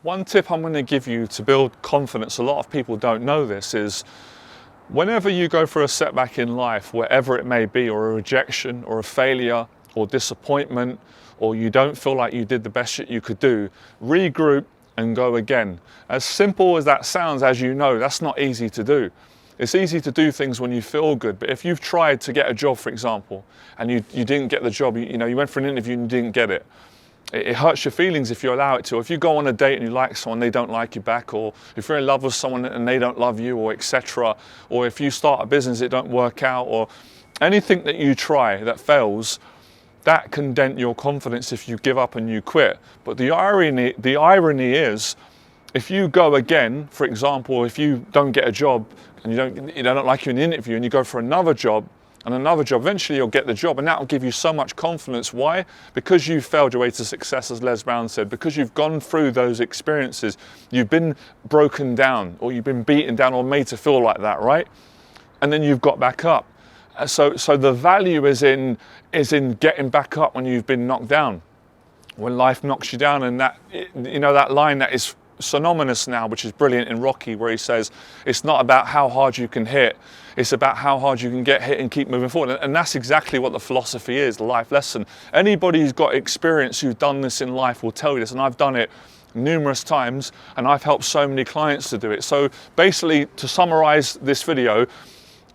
One tip I'm going to give you to build confidence, a lot of people don't know this, is whenever you go through a setback in life, wherever it may be, or a rejection or a failure or disappointment, or you don't feel like you did the best that you could do, regroup and go again. As simple as that sounds, as you know, that's not easy to do. It's easy to do things when you feel good, but if you've tried to get a job, for example, and you didn't get the job, you went for an interview and you didn't get it, it hurts your feelings if you allow it to. If you go on a date and you like someone, they don't like you back, or if you're in love with someone and they don't love you, or etc., or if you start a business, it don't work out, or anything that you try that fails, that can dent your confidence if you give up and you quit. But the irony is, if you go again, for example, if you don't get a job and they don't like you in the interview and you go for another job, eventually you'll get the job, and that will give you so much confidence. Why? Because you failed your way to success, as Les Brown said, because you've gone through those experiences, you've been broken down, or you've been beaten down, or made to feel like that, right? And then you've got back up. So the value is in getting back up when you've been knocked down, when life knocks you down. And that line that is synonymous now, which is brilliant in Rocky, where he says, it's not about how hard you can hit, it's about how hard you can get hit and keep moving forward. And that's exactly what the philosophy is, the life lesson. Anybody who's got experience, who's done this in life, will tell you this, and I've done it numerous times, and I've helped so many clients to do it. So basically, to summarize this video,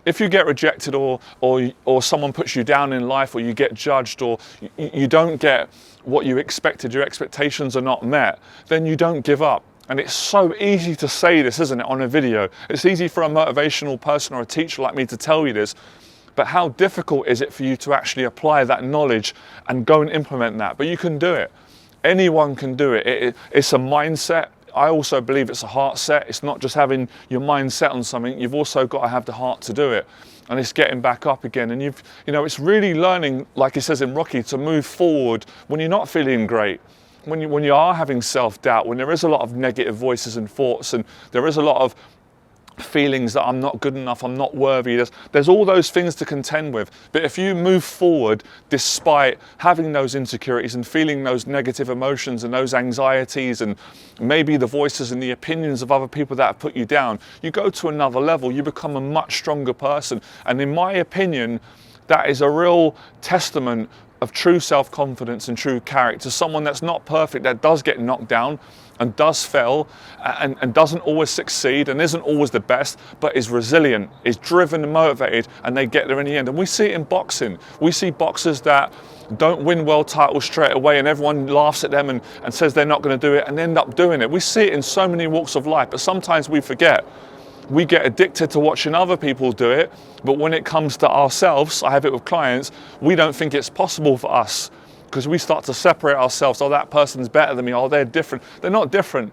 if you get rejected, or someone puts you down in life, or you get judged, or you don't get what you expected, your expectations are not met, then you don't give up. And it's so easy to say this, isn't it, on a video? It's easy for a motivational person or a teacher like me to tell you this, but how difficult is it for you to actually apply that knowledge and go and implement that? But you can do it. Anyone can do it. It's a mindset. I also believe it's a heart set. It's not just having your mind set on something, you've also got to have the heart to do it. And it's getting back up again. And it's really learning, like it says in Rocky, to move forward when you're not feeling great. When you are having self-doubt, when there is a lot of negative voices and thoughts, and there is a lot of feelings that I'm not good enough, I'm not worthy, there's all those things to contend with. But if you move forward despite having those insecurities and feeling those negative emotions and those anxieties and maybe the voices and the opinions of other people that have put you down, you go to another level, you become a much stronger person. And in my opinion, that is a real testament of true self-confidence and true character. Someone that's not perfect, that does get knocked down and does fail and doesn't always succeed and isn't always the best, but is resilient, is driven and motivated, and they get there in the end. And we see it in boxing. We see boxers that don't win world titles straight away, and everyone laughs at them and says they're not going to do it, and end up doing it. We see it in so many walks of life, but sometimes we forget. We get addicted to watching other people do it, but when it comes to ourselves, I have it with clients, we don't think it's possible for us, because we start to separate ourselves. Oh, that person's better than me. Oh, they're different. They're not different.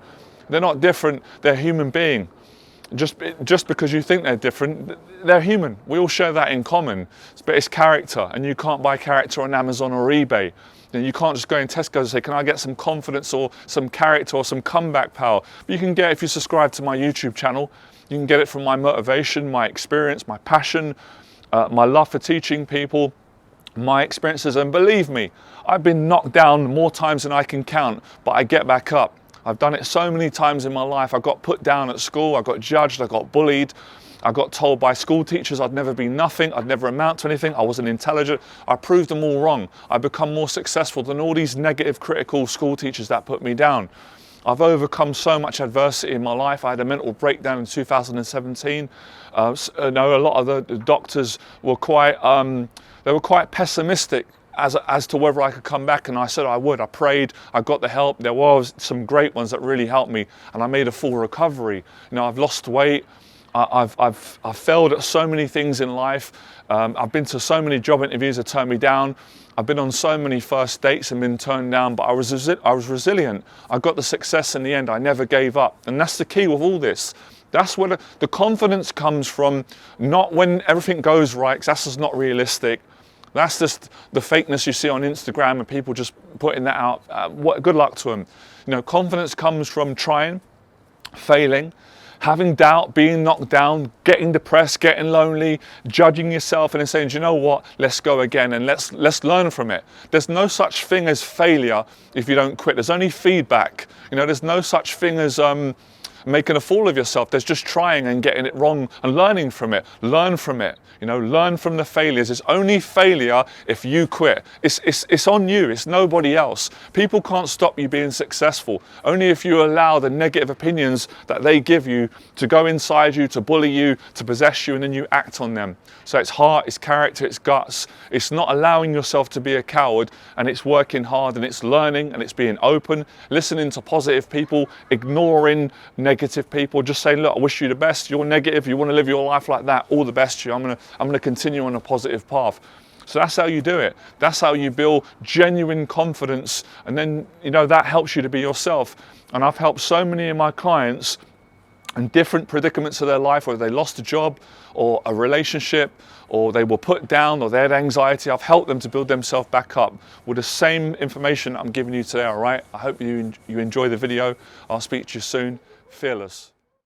They're not different. They're a human being. Just because you think they're different, they're human. We all share that in common. But it's character, and you can't buy character on Amazon or eBay. And you can't just go in Tesco and say, can I get some confidence or some character or some comeback power? But you can get, if you subscribe to my YouTube channel, you can get it from my motivation, my experience, my passion, my love for teaching people, my experiences. And believe me, I've been knocked down more times than I can count, but I get back up. I've done it so many times in my life. I got put down at school, I got judged, I got bullied. I got told by school teachers I'd never be nothing, I'd never amount to anything, I wasn't intelligent. I proved them all wrong. I've become more successful than all these negative, critical school teachers that put me down. I've overcome so much adversity in my life. I had a mental breakdown in 2017. A lot of the doctors were quite pessimistic as to whether I could come back, and I said I would. I prayed, I got the help. There was some great ones that really helped me, and I made a full recovery. I've lost weight. I've failed at so many things in life. I've been to so many job interviews that turned me down. I've been on so many first dates and been turned down, but I was resilient. I got the success in the end. I never gave up. And that's the key with all this. That's where the confidence comes from, not when everything goes right, because that's just not realistic. That's just the fakeness you see on Instagram and people just putting that out. Good luck to them. Confidence comes from trying, failing, having doubt, being knocked down, getting depressed, getting lonely, judging yourself, and then saying, do you know what, let's go again and let's learn from it. There's no such thing as failure if you don't quit. There's only feedback. There's no such thing as making a fool of yourself. There's just trying and getting it wrong and learning from it. Learn from it. Learn from the failures. It's only failure if you quit. It's on you. It's nobody else. People can't stop you being successful. Only if you allow the negative opinions that they give you to go inside you, to bully you, to possess you, and then you act on them. So it's heart, it's character, it's guts. It's not allowing yourself to be a coward, and it's working hard, and it's learning, and it's being open, listening to positive people, ignoring negative people, just saying, look, I wish you the best. You're negative. You want to live your life like that. All the best to you. I'm going to continue on a positive path. So that's how you do it. That's how you build genuine confidence. And then, that helps you to be yourself. And I've helped so many of my clients in different predicaments of their life, whether they lost a job or a relationship, or they were put down, or they had anxiety. I've helped them to build themselves back up with the same information I'm giving you today, all right? I hope you enjoy the video. I'll speak to you soon. Fearless.